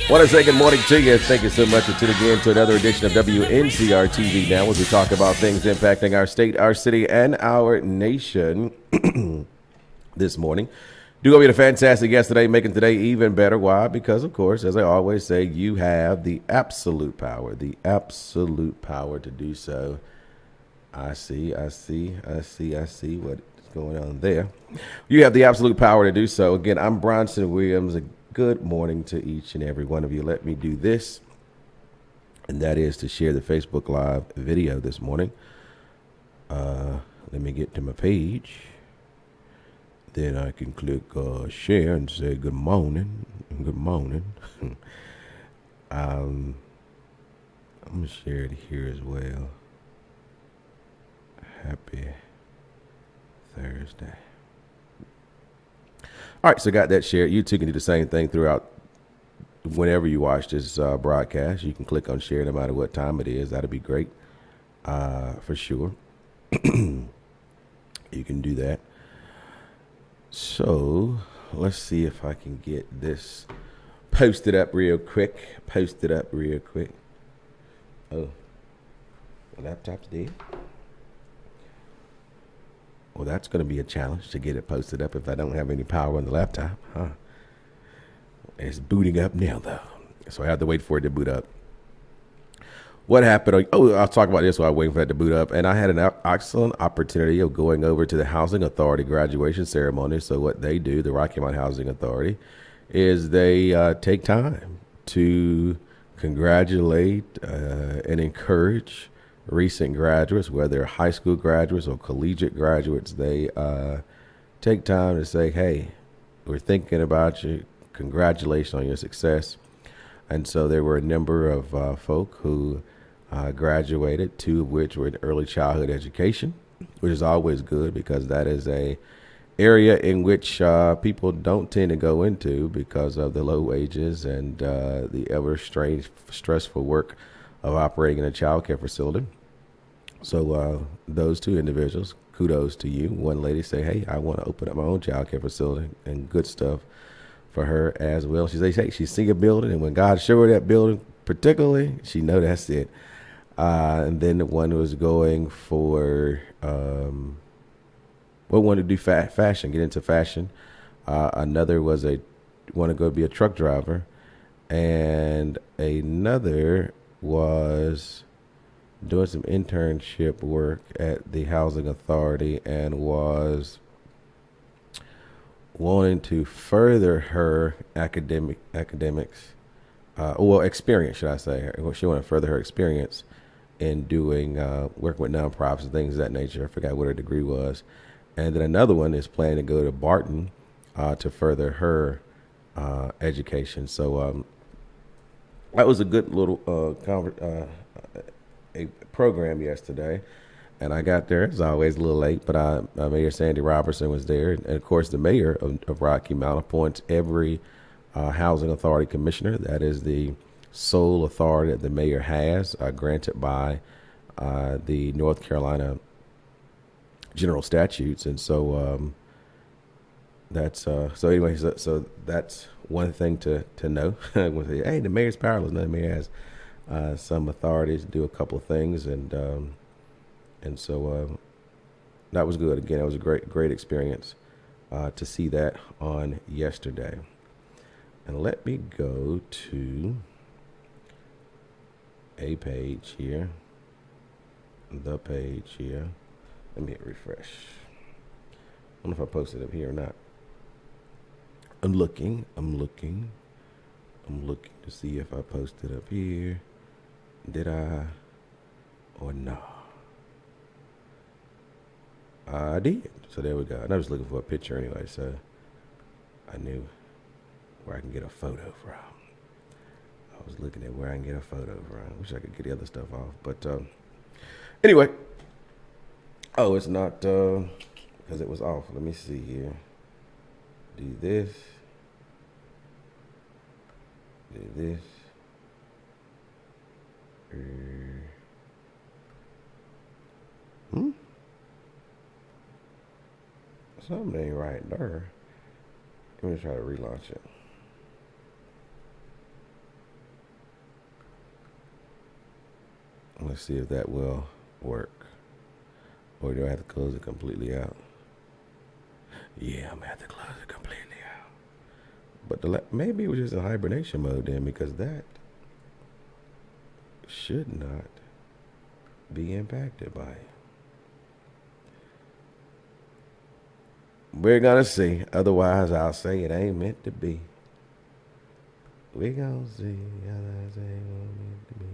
Want to say good morning to you. Thank you so much for tuning in to another edition of Wncr-Tv Now, as we talk about things impacting our state, our city, and our nation this morning. Do hope you had a fantastic guest today, making today even better. Why? Because, of course, as I always say, you have the absolute power to do so. I see what's going on there. You have the absolute power to do so. Again, I'm Bronson Williams. Good morning to each and every one of you. Let me do this, and that is to share the Facebook Live video this morning. Let me get to my page. Then I can click share and say good morning. Good morning. I'm going to share it here as well. Happy Thursday. All right, so got that shared. You too can do the same thing throughout whenever you watch this broadcast. You can click on share no matter what time it is. That'd be great for sure. You can do that. So let's see if I can get this posted up real quick. Oh, the laptop's dead. Well, that's going to be a challenge to get it posted up if I don't have any power on the laptop, huh? It's booting up now, though, so I have to wait for it to boot up. What happened? I'll talk about this while I'm waiting for it to boot up. And I had an excellent opportunity of going over to the Housing Authority graduation ceremony. So what they do, the Rocky Mount Housing Authority, is they take time to congratulate and encourage recent graduates, whether high school graduates or collegiate graduates. They take time to say, hey, we're thinking about you. Congratulations on your success. And so there were a number of folk who graduated, two of which were in early childhood education, which is always good because that is a area in which people don't tend to go into because of the low wages and the ever stressful work of operating in a child care facility. So those two individuals, kudos to you. One lady say, hey, I want to open up my own child care facility, and good stuff for her as well. She says, hey, she see a building, and when God showed her that building particularly, she know that's it. And then the one was going for, wanted to do fashion, get into fashion. Another was want to go be a truck driver. And another was doing some internship work at the Housing Authority and was wanting to further her academics, experience, should I say. She wanted to further her experience in doing working with nonprofits and things of that nature. I forgot what her degree was. And then another one is planning to go to Barton to further her education. So that was a good little a program yesterday, and I got there as always a little late, but Mayor Sandy Robertson was there, and of course the mayor of Rocky Mount appoints every housing authority commissioner. That is the sole authority that the mayor has, granted by the North Carolina general statutes. And so that's so anyway, so that's one thing to know. Hey, the mayor's powerless. No, the mayor has some authorities to do a couple of things, and so that was good. Again, it was a great experience to see that on yesterday. And let me go to a page here, the page here. Let me hit refresh. I don't know if I posted it up here or not. I'm looking to see if I posted up here. Did I or no? I did. So there we go. And I was looking for a picture anyway, so I knew where I can get a photo from. I was looking at where I can get a photo from. I wish I could get the other stuff off. But anyway. Oh, it's not because it was off. Let me see here. Do this. Do this. Something ain't right there. Let me try to relaunch it. Let's see if that will work. Or do I have to close it completely out? Yeah, I'm going to have to close it completely out. But maybe it was just in hibernation mode then, because that should not be impacted by it. We're going to see. Otherwise, I'll say it ain't meant to be. We're going to see. Otherwise, it ain't meant to be.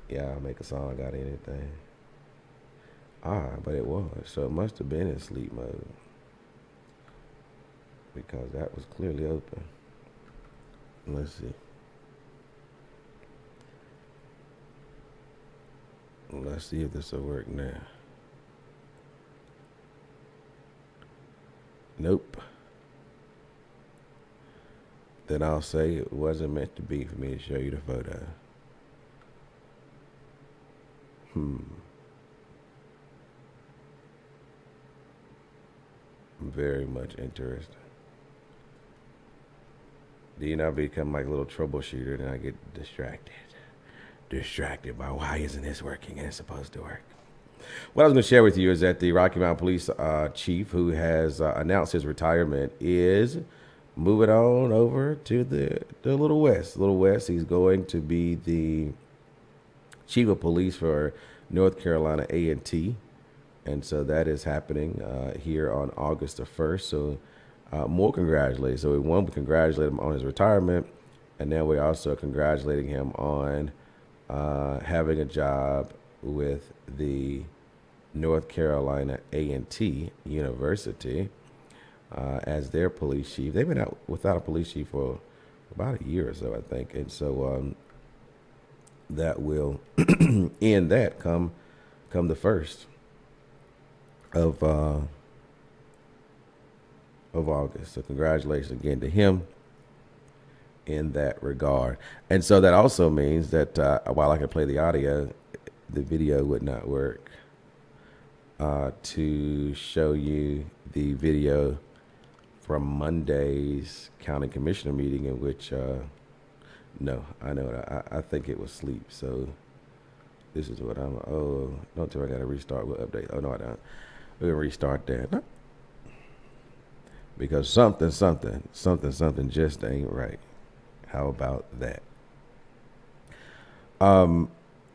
Yeah, I'll make a song about anything. But it was. So it must have been in sleep mode. Because that was clearly open. Let's see. Let's see if this will work now. Nope. Then I'll say it wasn't meant to be for me to show you the photo. Very much interesting. Do you not become like a little troubleshooter and I get distracted by why isn't this working and it's supposed to work? What I was going to share with you is that the Rocky Mountain Police chief, who has announced his retirement, is moving on over to the Little West. Little West, he's going to be the chief of police for North Carolina A&T. And so that is happening here on August the 1st. So more congratulations. So we congratulate him on his retirement. And then we're also congratulating him on having a job with the North Carolina A&T University as their police chief. They've been out without a police chief for about a year or so, I think. And so that will end that come the 1st of August. So congratulations again to him in that regard. And so that also means that while I can play the audio, the video would not work to show you the video from Monday's county commissioner meeting, in which I think it was sleep. So this is what don't tell me I got to restart with update. Oh no, I don't. We're gonna restart that because something just ain't right. How about that?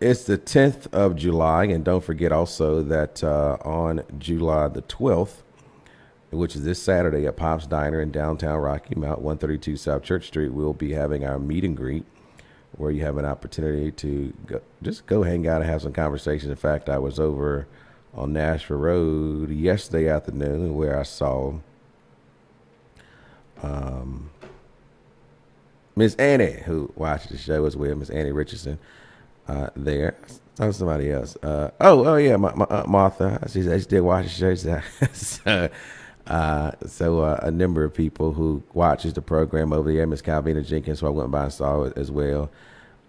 It's the 10th of July, and don't forget also that on July the 12th, which is this Saturday at Pop's Diner in downtown Rocky Mount, 132 South Church Street, we'll be having our meet and greet, where you have an opportunity to go hang out and have some conversations. In fact, I was over on Nashville Road yesterday afternoon where I saw Miss Annie, who watched the show as well, Miss Annie Richardson, there. I saw somebody else. Oh yeah, my Aunt Martha. She said she did watch the show. So a number of people who watches the program over there, Miss Calvina Jenkins, who I went by and saw it as well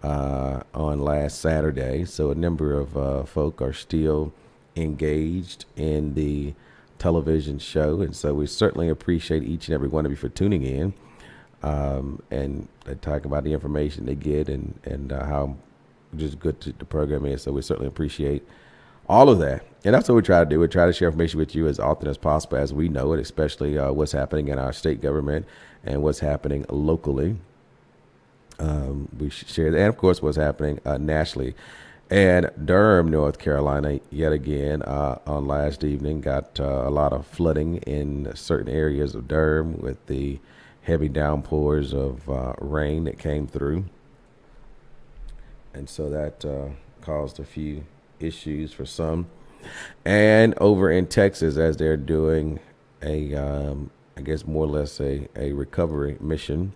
on last Saturday. So a number of folk are still engaged in the television show, and so we certainly appreciate each and every one of you for tuning in and talk about the information they get and how just good the program is. So we certainly appreciate all of that. And that's what we try to do. We try to share information with you as often as possible as we know it, especially what's happening in our state government and what's happening locally. We share that, and of course what's happening nationally. And Durham, North Carolina, yet again on last evening got a lot of flooding in certain areas of Durham with the heavy downpours of rain that came through. And so that caused a few issues for some. And over in Texas, as they're doing I guess more or less a recovery mission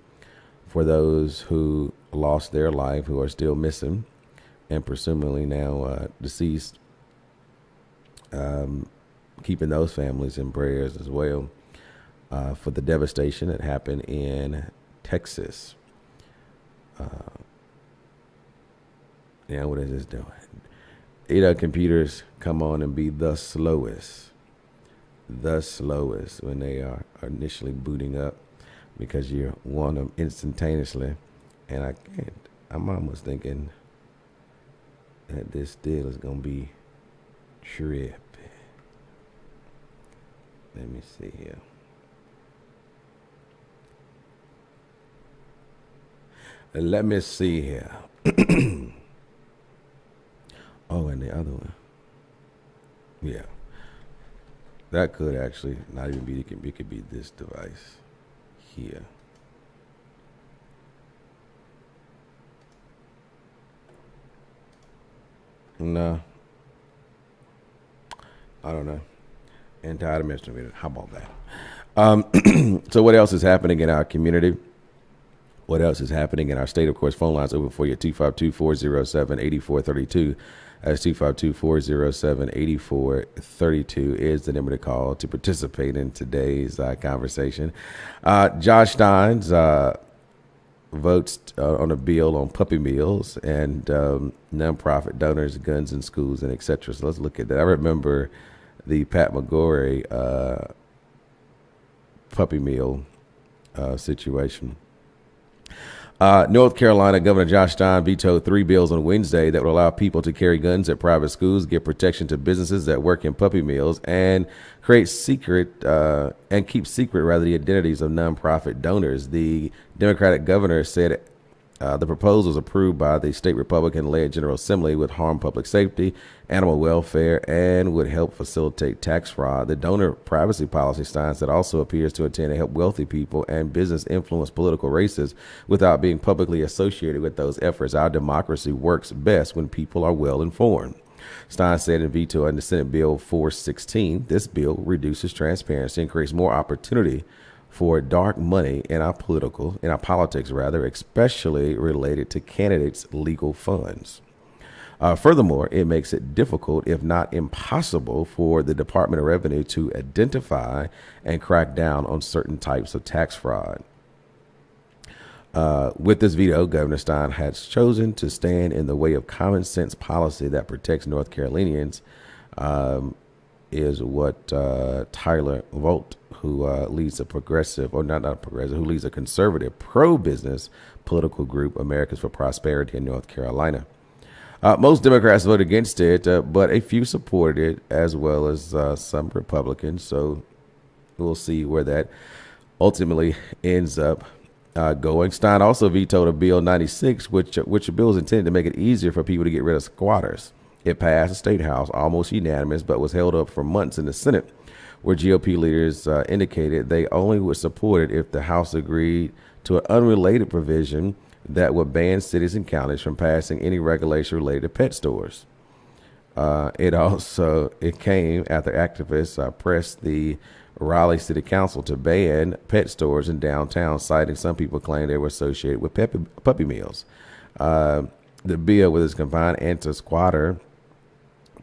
for those who lost their life, who are still missing and presumably now deceased, keeping those families in prayers as well for the devastation that happened in Texas. What is this doing? Computers come on and be the slowest when they are initially booting up, because you want them instantaneously. And I'm almost thinking that this deal is gonna be trippy. Let me see here. Let me see here. Oh, and the other one. Yeah. That could actually not even be, it could be this device here. No. I don't know. Anti-administrator. How about that? So what else is happening in our community? What else is happening in our state? Of course, phone lines open for you at 252-407-8432. That's 252-407-8432 is the number to call to participate in today's conversation. Josh Steins votes on a bill on puppy mills and nonprofit donors, guns in schools, and etc. So let's look at that. I remember the Pat McGorry puppy mill situation. North Carolina Governor Josh Stein vetoed 3 bills on Wednesday that would allow people to carry guns at private schools, give protection to businesses that work in puppy mills, and keep secret the identities of nonprofit donors. The Democratic governor said the proposal was approved by the state Republican-led General Assembly would harm public safety, animal welfare, and would help facilitate tax fraud. The donor privacy policy, Stein said, also appears to intend to help wealthy people and business influence political races without being publicly associated with those efforts. Our democracy works best when people are well informed. Stein said in vetoing the Senate Bill 416, this bill reduces transparency and creates more opportunity for dark money in our politics, especially related to candidates' legal funds. Furthermore, it makes it difficult, if not impossible, for the Department of Revenue to identify and crack down on certain types of tax fraud. With this veto, Governor Stein has chosen to stand in the way of common sense policy that protects North Carolinians, is what Tyler Vogt, who leads a progressive, or not a progressive, who leads a conservative pro-business political group, Americans for Prosperity in North Carolina. Most Democrats voted against it, but a few supported it, as well as some Republicans. So we'll see where that ultimately ends up going. Stein also vetoed a Bill 96, which a bill is intended to make it easier for people to get rid of squatters. It passed the State House almost unanimous, but was held up for months in the Senate, where GOP leaders indicated they only would support it if the House agreed to an unrelated provision that would ban cities and counties from passing any regulation related to pet stores. It came after activists pressed the Raleigh City Council to ban pet stores in downtown, citing some people claimed they were associated with puppy mills. The bill, with its combined anti-squatter,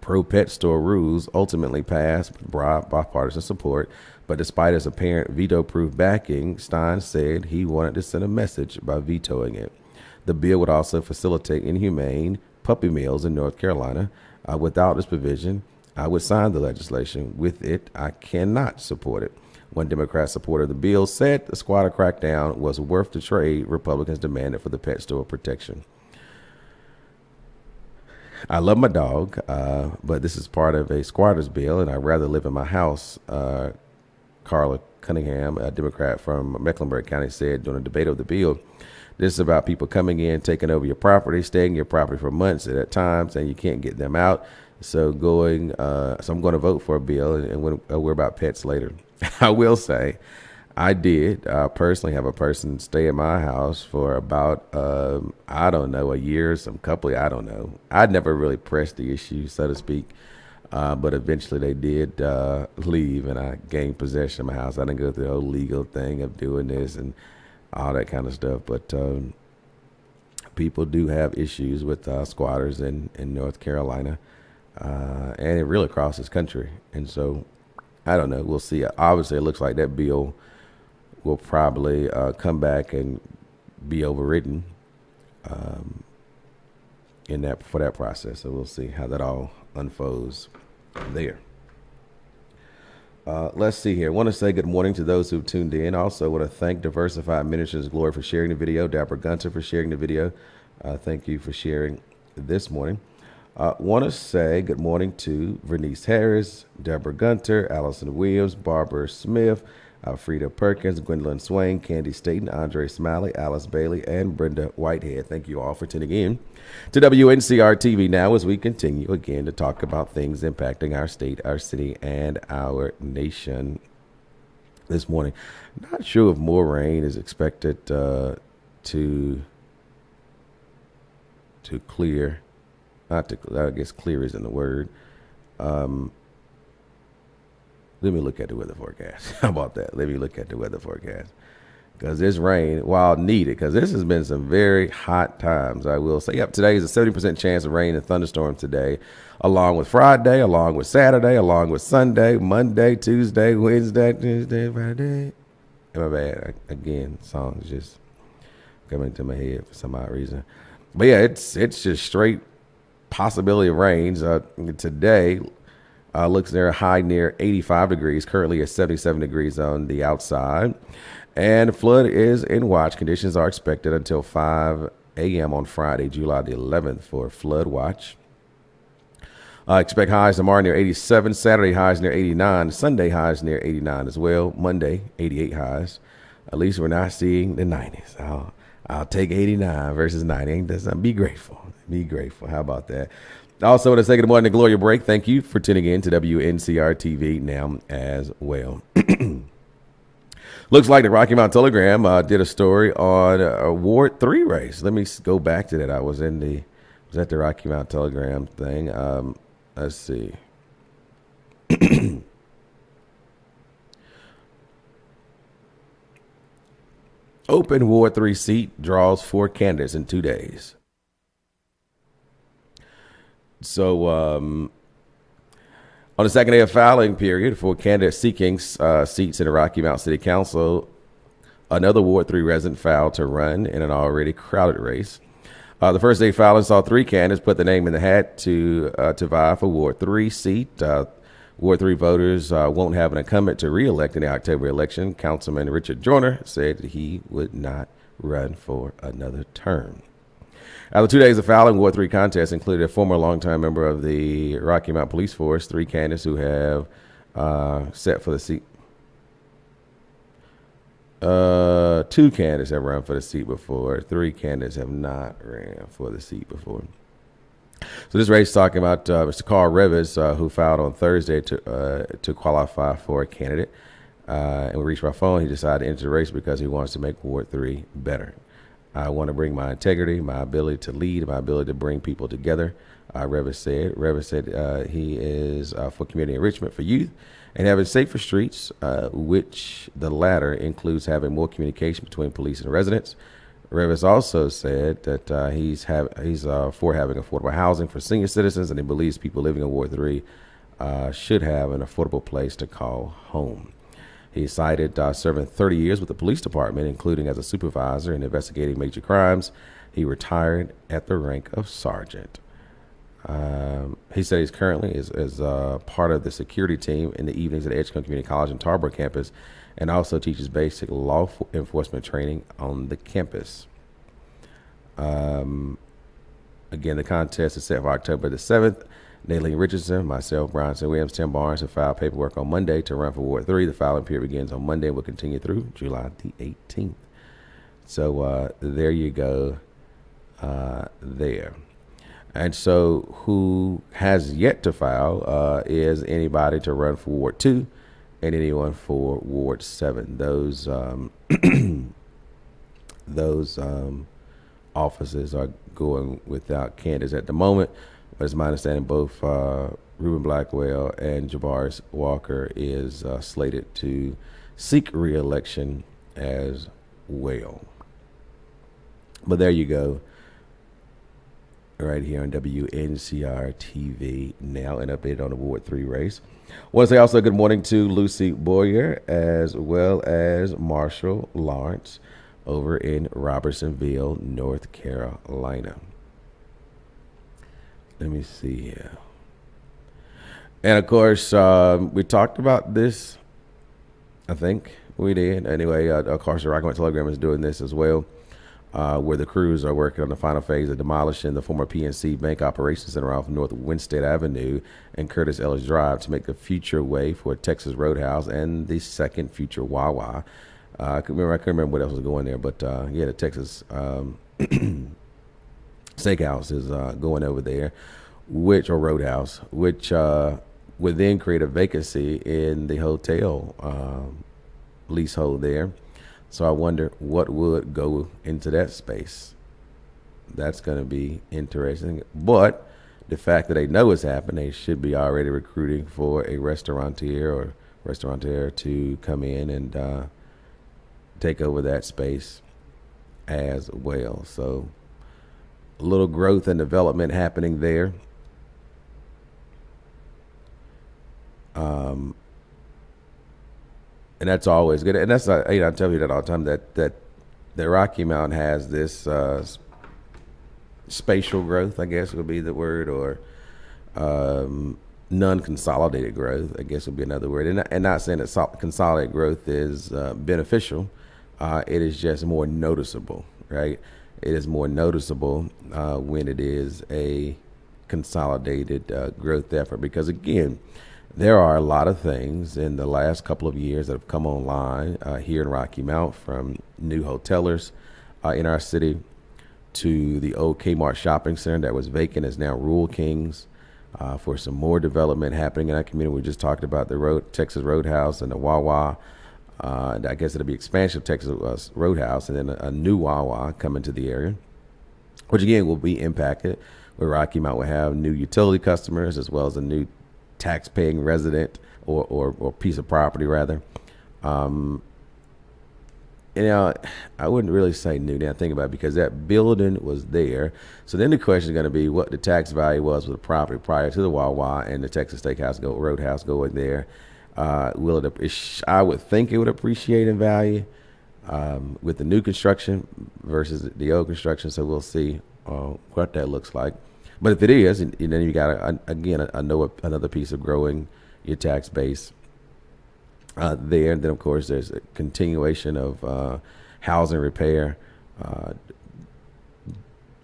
pro-pet store rules, ultimately passed with broad bipartisan support, but despite its apparent veto-proof backing, Stein said he wanted to send a message by vetoing it. The bill would also facilitate inhumane puppy mills in North Carolina. Without this provision, I would sign the legislation. With it, I cannot support it. One Democrat supporter of the bill said the squatter crackdown was worth the trade Republicans demanded for the pet store protection. I love my dog, but this is part of a squatter's bill, and I'd rather live in my house, Carla Cunningham, a Democrat from Mecklenburg County, said during a debate of the bill. This is about people coming in, taking over your property, staying in your property for months at times, and you can't get them out. So I'm going to vote for a bill, and we're about pets later. I will say, I did personally have a person stay in my house for about, a year, I don't know. I'd never really pressed the issue, so to speak. But eventually they did leave, and I gained possession of my house. I didn't go through the whole legal thing of doing this and all that kind of stuff. But people do have issues with squatters in North Carolina, and it really across this country. And so, I don't know. We'll see. Obviously, it looks like that bill will probably come back and be overridden for that process. So we'll see how that all unfolds there. Let's see here. I want to say good morning to those who've tuned in. Also want to thank Diversified Ministries Glory for sharing the video. Dapper Gunter for sharing the video. Thank you for sharing this morning. Want to say good morning to Vernice Harris, Deborah Gunter, Allison Williams, Barbara Smith, Alfreda Perkins, Gwendolyn Swain, Candy Staten, Andre Smiley, Alice Bailey, and Brenda Whitehead. Thank you all for tuning in to WNCR-TV Now as we continue again to talk about things impacting our state, our city, and our nation this morning. Not sure if more rain is expected to clear. Not to, I guess clear isn't the word. Let me look at the weather forecast. How about that? Let me look at the weather forecast. Because this rain, while needed, because this has been some very hot times, I will say. Yep, today is a 70% chance of rain and thunderstorms today, along with Friday, along with Saturday, along with Sunday, Monday, Tuesday, Wednesday, Friday. My bad. Again, songs just coming to my head for some odd reason. But yeah, it's just straight possibility of rains. Today looks near a high near 85 degrees, currently at 77 degrees on the outside. And flood is in watch. Conditions are expected until 5 a.m. on Friday, July the 11th for flood watch. Expect highs tomorrow near 87, Saturday highs near 89, Sunday highs near 89 as well, Monday 88 highs. At least we're not seeing the 90s. I'll take 89 versus 90. Be grateful. Be grateful. How about that? Also, want to say good morning to Gloria Break. Thank you for tuning in to WNCR-TV Now as well. Looks like the Rocky Mountain Telegram did a story on a Ward 3 race. Let me go back to that. I was at the Rocky Mountain Telegram thing. Let's see. Open Ward 3 seat draws 4 candidates in 2 days. So, on the second day of filing period for candidates seeking seats in the Rocky Mountain City Council, another Ward 3 resident filed to run in an already crowded race. The first day filing saw 3 candidates put the name in the hat to vie for Ward 3 seat. Ward 3 voters won't have an incumbent to re-elect in the October election. Councilman Richard Joyner said he would not run for another term. After 2 days of filing, Ward 3 contest included a former longtime member of the Rocky Mountain Police Force, 3 candidates who have set for the seat. 2 candidates have run for the seat before. 3 candidates have not ran for the seat before. So this race is talking about Mr. Carl Revis, who filed on Thursday to qualify for a candidate. And we reached by phone. He decided to enter the race because he wants to make Ward 3 better. I want to bring my integrity, my ability to lead, my ability to bring people together, Revis said. Revis said he is for community enrichment for youth and having safer streets, which the latter includes having more communication between police and residents. Revis also said that he's for having affordable housing for senior citizens, and he believes people living in Ward 3 should have an affordable place to call home. He cited serving 30 years with the police department, including as a supervisor in investigating major crimes. He retired at the rank of sergeant. He said he's currently is part of the security team in the evenings at Edgecombe Community College and Tarboro campus, and also teaches basic law enforcement training on the campus. Again, the contest is set for October the 7th. Nayleen Richardson, myself, Bronson Williams, Tim Barnes have filed paperwork on Monday to run for Ward 3. The filing period begins on Monday and will continue through July the 18th. So there you go there. And so who has yet to file is anybody to run for Ward 2 and anyone for Ward 7. Those offices are going without candidates at the moment. But it's my understanding both Ruben Blackwell and Javaris Walker is slated to seek re-election as well. But there you go. Right here on WNCR-TV Now, an update on the Ward 3 race. I want to say also good morning to Lucy Boyer as well as Marshall Lawrence over in Robertsonville, North Carolina. Let me see here. And of course, we talked about this. I think we did. Anyway, of course, the Rocky Mountain Telegram is doing this as well. where the crews are working on the final phase of demolishing the former PNC Bank Operations Center off North Winstead Avenue and Curtis Ellis Drive to make the future way for Texas Roadhouse and the second future Wawa. I couldn't remember what else was going there, but yeah, the Texas Steakhouse is going over there, or Roadhouse, which would then create a vacancy in the hotel leasehold there. So I wonder what would go into that space. That's going to be interesting. But the fact that they know it's happened, they should be already recruiting for a restaurateur to come in and take over that space as well. So a little growth and development happening there. And that's always good. And that's, I tell you that all the time, that the Rocky Mountain has this spatial growth, I guess would be the word, or non-consolidated growth, I guess would be another word. And not saying that consolidated growth is beneficial. It is just more noticeable, right? It is more noticeable when it is a consolidated growth effort, because again, there are a lot of things in the last couple of years that have come online here in Rocky Mount, from new hotelers in our city to the old Kmart shopping center that was vacant is now Rural Kings, for some more development happening in our community. We just talked about the Texas Roadhouse and the Wawa. I guess it'll be expansion of Texas Roadhouse and then a new Wawa coming to the area, which again will be impacted, where Rocky Mount will have new utility customers as well as a new tax-paying resident or piece of property rather. I wouldn't really say new now, think about it, because that building was there. So then the question is going to be what the tax value was with the property prior to the Wawa and the Texas Roadhouse going there. I would think it would appreciate in value with the new construction versus the old construction. So we'll see what that looks like. But if it is, and then you got another piece of growing your tax base there. And then of course there's a continuation of housing repair,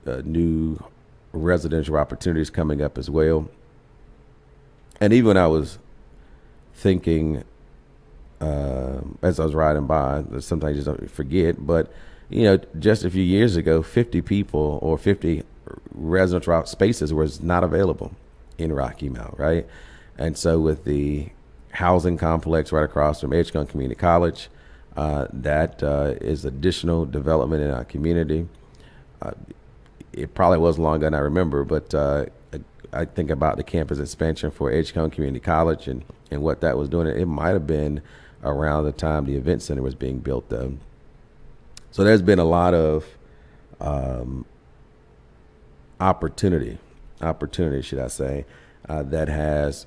new residential opportunities coming up as well. And even I was thinking as I was riding by, sometimes you just don't forget, but just a few years ago, 50 people or 50 residential spaces was not available in Rocky Mount, right? And so with the housing complex right across from Edgecombe Community College, that is additional development in our community. It probably was long ago, and I remember, but I think about the campus expansion for Edgecombe Community College and what that was doing. It might have been around the time the event center was being built, though. So there's been a lot of opportunity, should I say, that has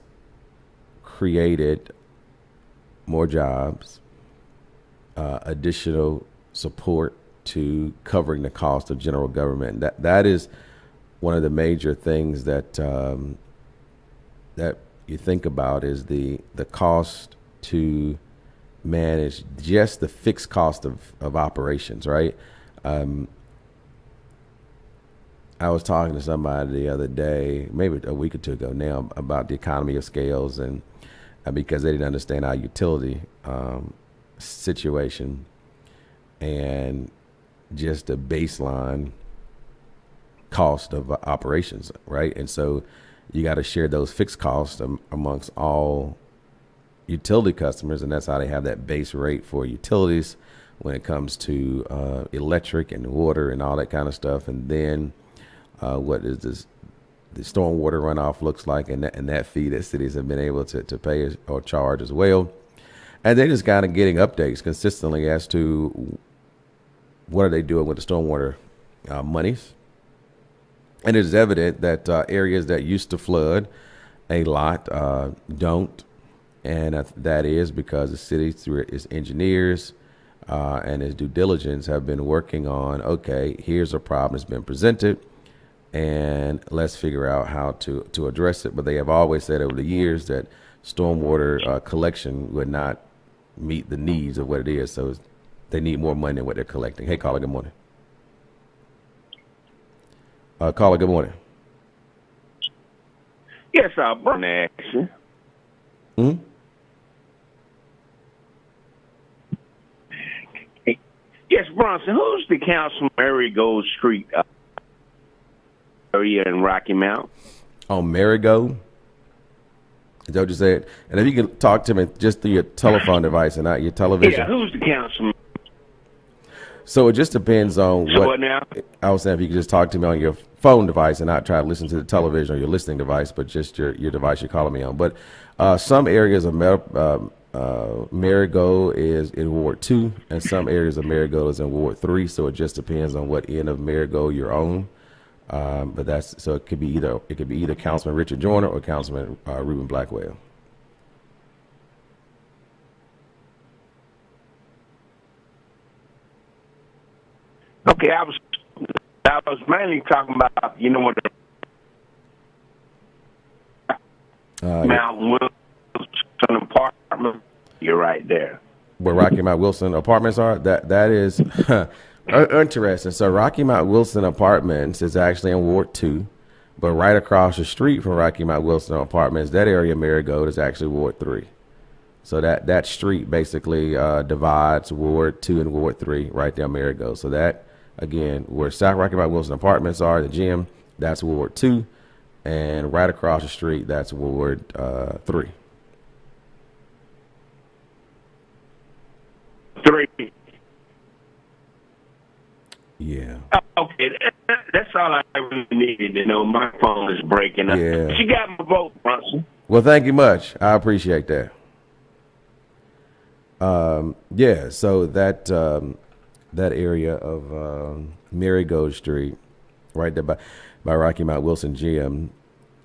created more jobs, additional support to covering the cost of general government. That is one of the major things that that you think about, is the cost to manage just the fixed cost of operations, right? I was talking to somebody the other day, maybe a week or two ago now, about the economy of scales, and because they didn't understand our utility situation and just the baseline cost of operations, right? And so you got to share those fixed costs amongst all utility customers, and that's how they have that base rate for utilities when it comes to electric and water and all that kind of stuff. And then what is this, the stormwater runoff looks like, and that fee that cities have been able to pay or charge as well. And they're just kind of getting updates consistently as to what are they doing with the stormwater monies. And it is evident that areas that used to flood a lot don't. And that is because the city, through its engineers and its due diligence, have been working on, okay, here's a problem that's been presented, and let's figure out how to address it. But they have always said over the years that stormwater collection would not meet the needs of what it is. So they need more money than what they're collecting. Hey, caller, good morning. Caller, good morning. Yes, I'll burn the action. Hmm? Yes, Bronson, who's the councilman Marigold Street area in Rocky Mount? On Marigold? Is that what you said? And if you can talk to me just through your telephone device and not your television. Yeah, who's the councilman? So it just depends on So what now? I was saying if you could just talk to me on your phone device and not try to listen to the television or your listening device, but just your device you're calling me on. But some areas of Marigold is in Ward 2, and some areas of Marigold is in Ward 3. So it just depends on what end of Marigold you're on. But that's so it could be either Councilman Richard Joyner or Councilman Reuben Blackwell. Okay, I was mainly talking about what Mount Wilson apartment. You're right there. Where Rocky Mount Wilson apartments are, that is interesting. So Rocky Mount Wilson Apartments is actually in Ward 2, but right across the street from Rocky Mount Wilson Apartments, that area of Marigold is actually Ward 3. So that street basically divides Ward 2 and Ward 3 right there, Marigold. So that, again, where South Rocky Mount Wilson Apartments are, the gym, that's Ward 2. And right across the street, that's Ward 3. 3. Yeah. Okay, that's all I really needed to know. My phone is breaking up. Yeah. She got my vote, Bronson. Well, thank you much. I appreciate that. Yeah, so that area of Marigold Street, right there by Rocky Mount Wilson Gym,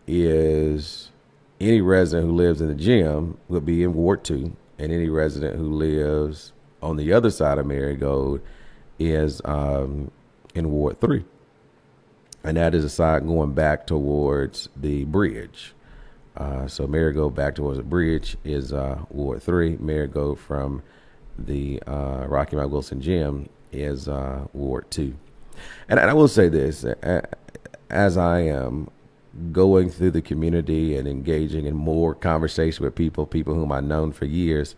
is any resident who lives in the gym will be in Ward 2, and any resident who lives on the other side of Marigold is in Ward 3. And that is a side going back towards the bridge. So Marigold back towards the bridge is Ward 3. Marigold from the Rocky Mount Wilson Gym is Ward 2. And I will say this, as I am going through the community and engaging in more conversation with people whom I've known for years,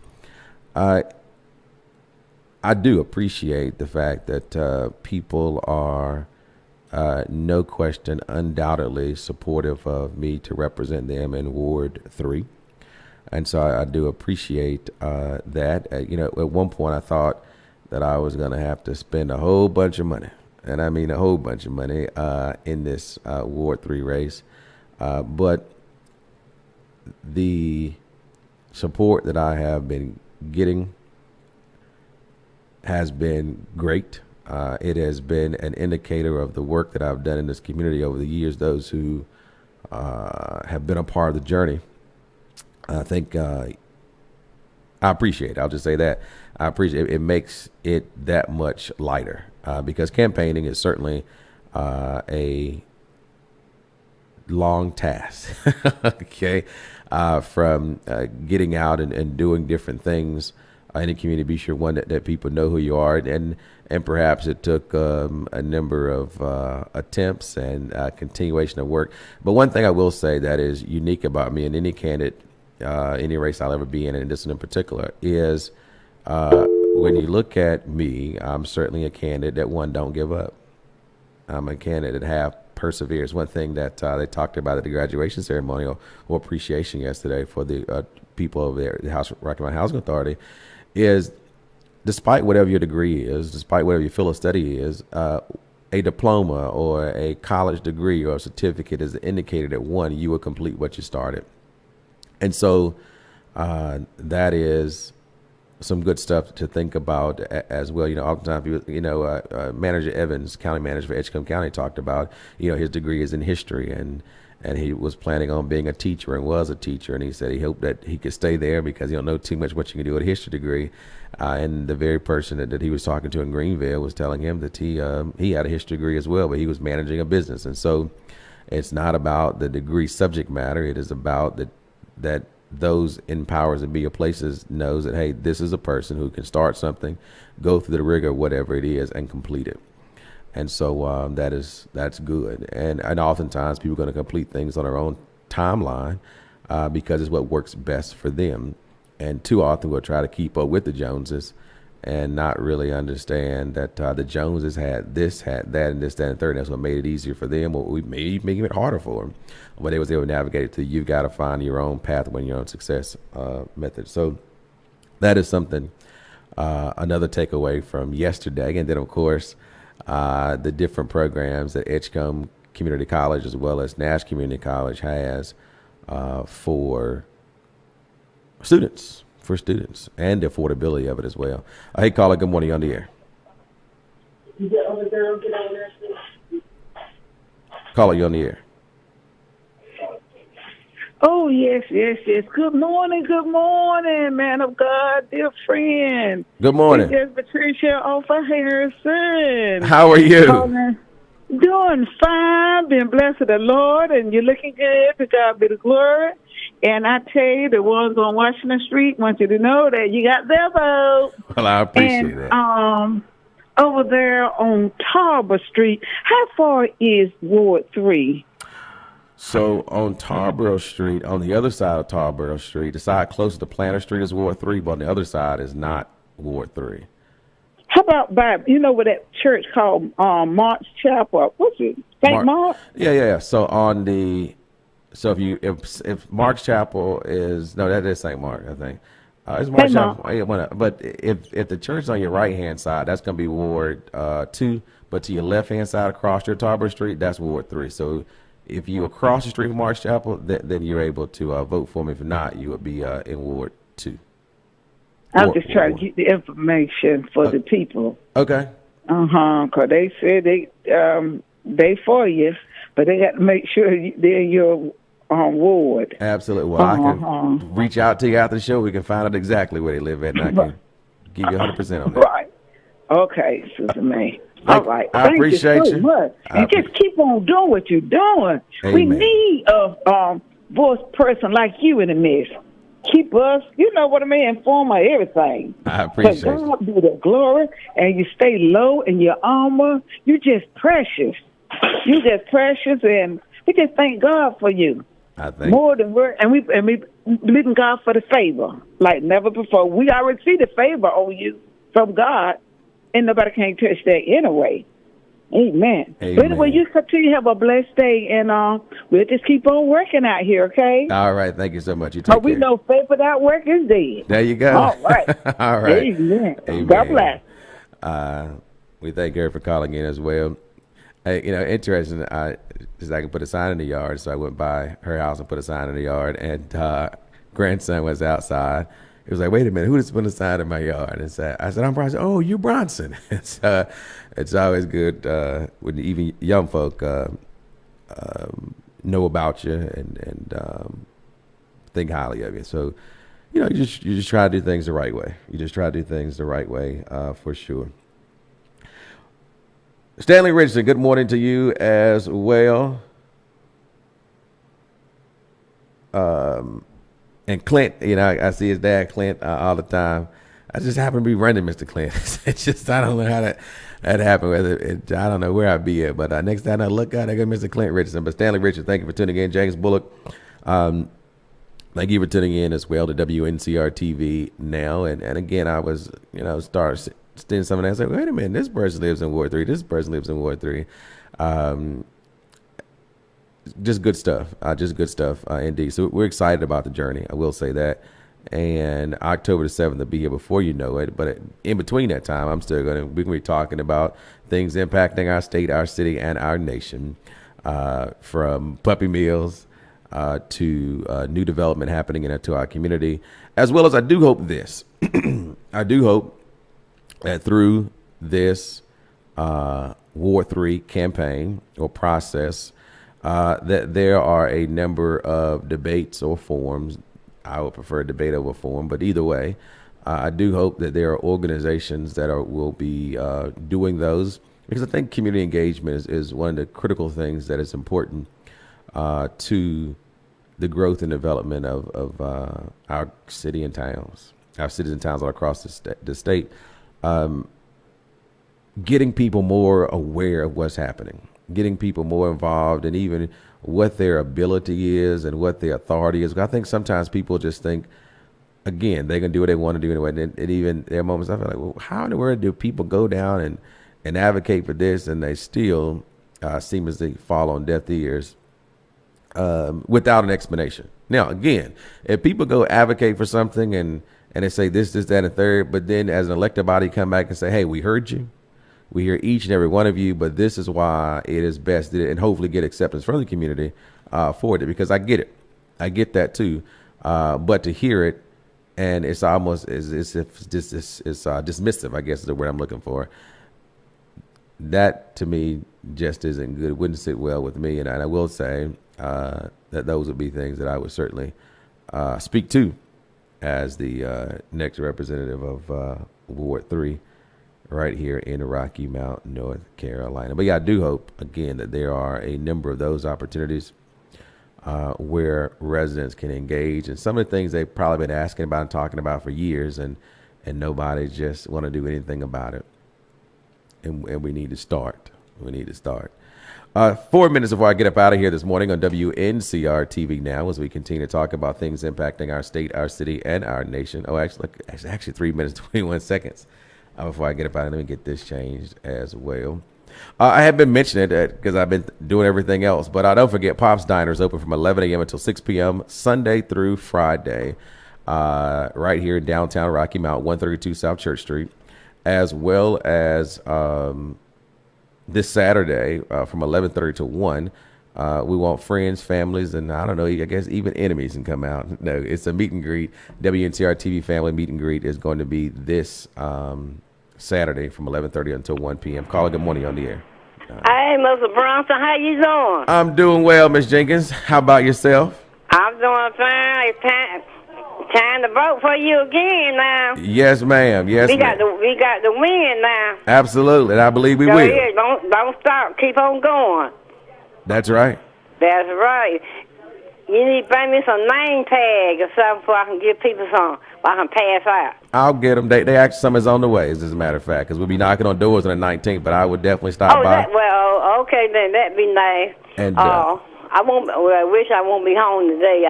I do appreciate the fact that people are no question, undoubtedly supportive of me to represent them in Ward 3. And so I do appreciate that. At one point I thought that I was going to have to spend a whole bunch of money, and I mean a whole bunch of money, in this Ward 3 race. But the support that I have been getting has been great. It has been an indicator of the work that I've done in this community over the years. Those who have been a part of the journey, I think I appreciate it. I'll just say that. I appreciate it. It makes it that much lighter because campaigning is certainly a long task. Okay. From getting out and doing different things in the community, be sure one that people know who you are, and perhaps it took a number of attempts and continuation of work. But one thing I will say that is unique about me and any candidate, any race I'll ever be in, and this one in particular, is when you look at me, I'm certainly a candidate that don't give up. I'm a candidate that have perseveres. One thing that they talked about at the graduation ceremony or appreciation yesterday for the people over there at the Rocky Mount Housing Authority is, despite whatever your degree is, despite whatever your field of study is, a diploma or a college degree or a certificate is an indicator that, one, you will complete what you started. And so that is some good stuff to think about as well. Oftentimes, Manager Evans, county manager for Edgecombe County, talked about, his degree is in history, and he was planning on being a teacher and was a teacher. And he said he hoped that he could stay there because he don't know too much what you can do with a history degree. And the very person that he was talking to in Greenville was telling him that he had a history degree as well, but he was managing a business. And so it's not about the degree subject matter. It is about that those in powers and be of places knows that, hey, this is a person who can start something, go through the rigor of whatever it is, and complete it. And so that's good. And oftentimes people are going to complete things on their own timeline because it's what works best for them. And too often we'll try to keep up with the Joneses and not really understand that the Joneses had this, had that, and this, that, and third. And that's what made it easier for them, or we may make it harder for them. But they was able to navigate it to you've got to find your own pathway, your own success method. So that is something, another takeaway from yesterday. And then, of course, the different programs that Edgecombe Community College as well as Nash Community College has for students, and the affordability of it as well. Hey, caller, good morning, on the air. Caller, you on the air. Oh, yes. Good morning, man of God, dear friend. Good morning. This is Patricia off of Harrison. How are you? Doing fine, being blessed of the Lord, and you're looking good. To God be the glory. And I tell you, the ones on Washington Street want you to know that you got their vote. Well, I appreciate that. Over there on Tarboro Street, how far is Ward 3? So on Tarboro Street, on the other side of Tarboro Street, the side closer to Planter Street is Ward 3, but on the other side is not Ward 3. How about by, where that church called Mark's Chapel? What's it? St. Mark? Yeah. So if Mark's Chapel is, no, that is St. Mark, I think. It's Mark's Chapel. Yeah, but if the church is on your right hand side, that's going to be Ward 2. But to your left hand side across your Tarboro Street, that's Ward 3. So if you across the street from Mark's Chapel, then you're able to vote for me. If not, you would be in Ward 2. I'm just trying to get the information for the people. Okay. Because they said they for you, but they got to make sure they're your ward. Absolutely. Well, I can reach out to you after the show. We can find out exactly where they live at, and I can give you 100% on that. Right. Okay, Sister May. All right. I appreciate you. Much. And just keep on doing what you're doing. Amen. We need a voice person like you in the midst. Keep us, informed of everything. I appreciate it. God be the glory, and you stay low in your armor. You're just precious. And we just thank God for you. I think more than we're, and we believe in God for the favor like never before. We already see the favor on you from God, and nobody can touch that anyway. Amen. But anyway, you continue to have a blessed day, and we'll just keep on working out here, okay? All right. Thank you so much. You take care. We know faith without work is dead. There you go. All right. All right. Amen. God bless. We thank Gary for calling in as well. Hey, interesting. I can put a sign in the yard, so I went by her house and put a sign in the yard, and grandson was outside. He was like, "Wait a minute, who just put a sign in my yard?" And I said, "I'm Bronson." "Oh, you Bronson." It's always good when even young folk know about you and think highly of you. So, you just try to do things the right way. You just try to do things the right way for sure. Stanley Richardson, good morning to you as well. And Clint, I see his dad, Clint, all the time. I just happen to be running Mr. Clint. It's just, I don't know how that happened. I don't know where I'd be at, but next time I look out, I got Mr. Clint Richardson. But Stanley Richardson, thank you for tuning in. James Bullock, thank you for tuning in as well to Wncr-Tv Now. And again, I was, seeing some of that. I said, wait a minute, this person lives in Ward 3. This person lives in Ward 3. Just good stuff. Indeed. So we're excited about the journey. I will say that. And October the 7th will be here before you know it. But in between that time, we're going to be talking about things impacting our state, our city, and our nation, from puppy mills to new development happening into our community, as well as I do hope this. I do hope that through this Ward 3 campaign or process, that there are a number of debates or forums. I would prefer debate over forum, but either way, I do hope that there are organizations that will be doing those, because I think community engagement is one of the critical things that is important to the growth and development of our city and towns, our cities and towns all across the state. getting people more aware of what's happening, getting people more involved, and even what their ability is and what their authority is. I think sometimes people just think, again, they're going to do what they want to do anyway. And even there are moments I feel like, well, how in the world do people go down and advocate for this and they still seem as they fall on deaf ears without an explanation? Now, again, if people go advocate for something and they say this, that, and the third, but then as an elected body come back and say, hey, we heard you. We hear each and every one of you, but this is why it is best, and hopefully get acceptance from the community for it, because I get it. I get that too. But to hear it, and it's almost as if it's dismissive, I guess is the word I'm looking for. That to me just isn't good. It wouldn't sit well with me. And I will say that those would be things that I would certainly speak to as the next representative of Ward 3 right here in Rocky Mount, North Carolina. But yeah, I do hope, again, that there are a number of those opportunities where residents can engage in some of the things they've probably been asking about and talking about for years, and nobody just want to do anything about it. And we need to start. We need to start. 4 minutes before I get up out of here this morning on Wncr-Tv Now, as we continue to talk about things impacting our state, our city, and our nation. Oh, actually 3 minutes, 21 seconds before I get up out of here. Let me get this changed as well. I have been mentioning it because I've been doing everything else, but don't forget, Pop's Diner is open from 11 a.m. until 6 p.m. Sunday through Friday, right here in downtown Rocky Mount, 132 South Church Street, as well as this Saturday from 11:30 to 1. We want friends, families, and I don't know, I guess even enemies can come out. No, it's a meet and greet. WNCR TV family meet and greet is going to be this Saturday from 11:30 until 1 p.m. Caller, good morning, on the air. Hey, Mr. Bronson, how you doing? I'm doing well, Miss Jenkins. How about yourself? I'm doing fine. It's time to vote for you again now. Yes, ma'am. Yes, we ma'am. We got the win now. Absolutely, and I believe we So will. yeah, don't stop. Keep on going. That's right. That's right. You need to bring me some name tag or something so I can give people some, so I can pass out. I'll get them. They actually, some is on the way, as a matter of fact, because we'll be knocking on doors on the 19th, but I would definitely stop by. Well, okay, then that'd be nice. And I won't. Well, I wish I won't be home today.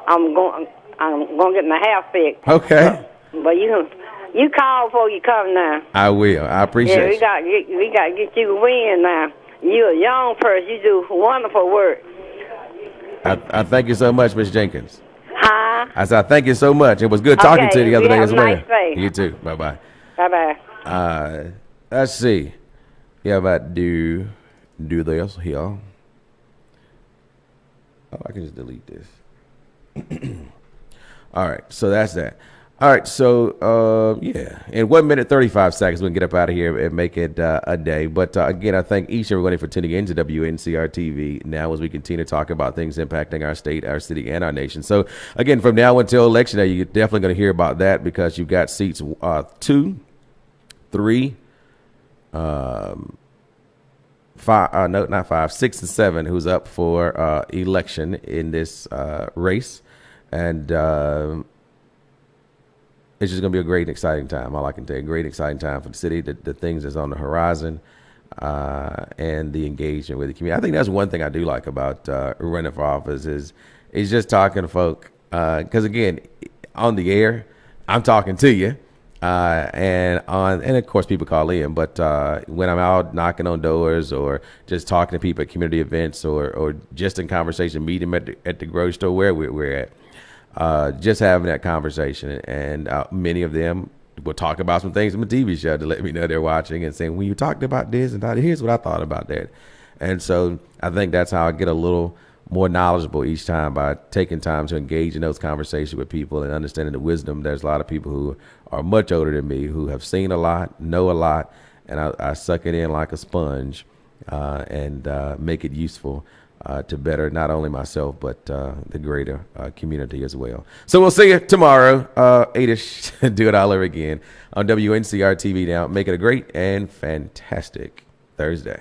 I'm going to get my hair fixed. Okay. But you call before you come now. I will. I appreciate it. We got to get you a win now. You're a young person. You do wonderful work. I thank you so much, Miss Jenkins. Huh? I said, thank you so much. It was good talking to you the other day as well. Nice day. You too. Bye-bye. Bye-bye. Let's see. Yeah, about do this here. Oh, I can just delete this. All right, so that's that. All right, so yeah, in 1 minute 35 seconds we can get up out of here and make it a day. But again, I thank each and everybody for tuning in to WNCR TV Now, as we continue to talk about things impacting our state, our city, and our nation. So again, from now until election day, you're definitely going to hear about that, because you've got seats 2, 3, 5, no, not 5, 6, and 7 who's up for election in this race, and it's just going to be a great and exciting time. All I can tell you, great and exciting time for the city, the things that's on the horizon, and the engagement with the community. I think that's one thing I do like about running for office is just talking to folk. Because again, on the air, I'm talking to you, and of course people call in. But when I'm out knocking on doors or just talking to people at community events or just in conversation, meeting them at the grocery store where we're at. Just having that conversation, and many of them will talk about some things on the TV show to let me know they're watching and saying, when you talked about this and here's what I thought about that. And so I think that's how I get a little more knowledgeable each time, by taking time to engage in those conversations with people and understanding the wisdom. There's a lot of people who are much older than me who have seen a lot, know a lot, and I suck it in like a sponge and make it useful to better not only myself, but the greater community as well. So we'll see you tomorrow, 8-ish, do it all over again on WNCR TV Now. Make it a great and fantastic Thursday.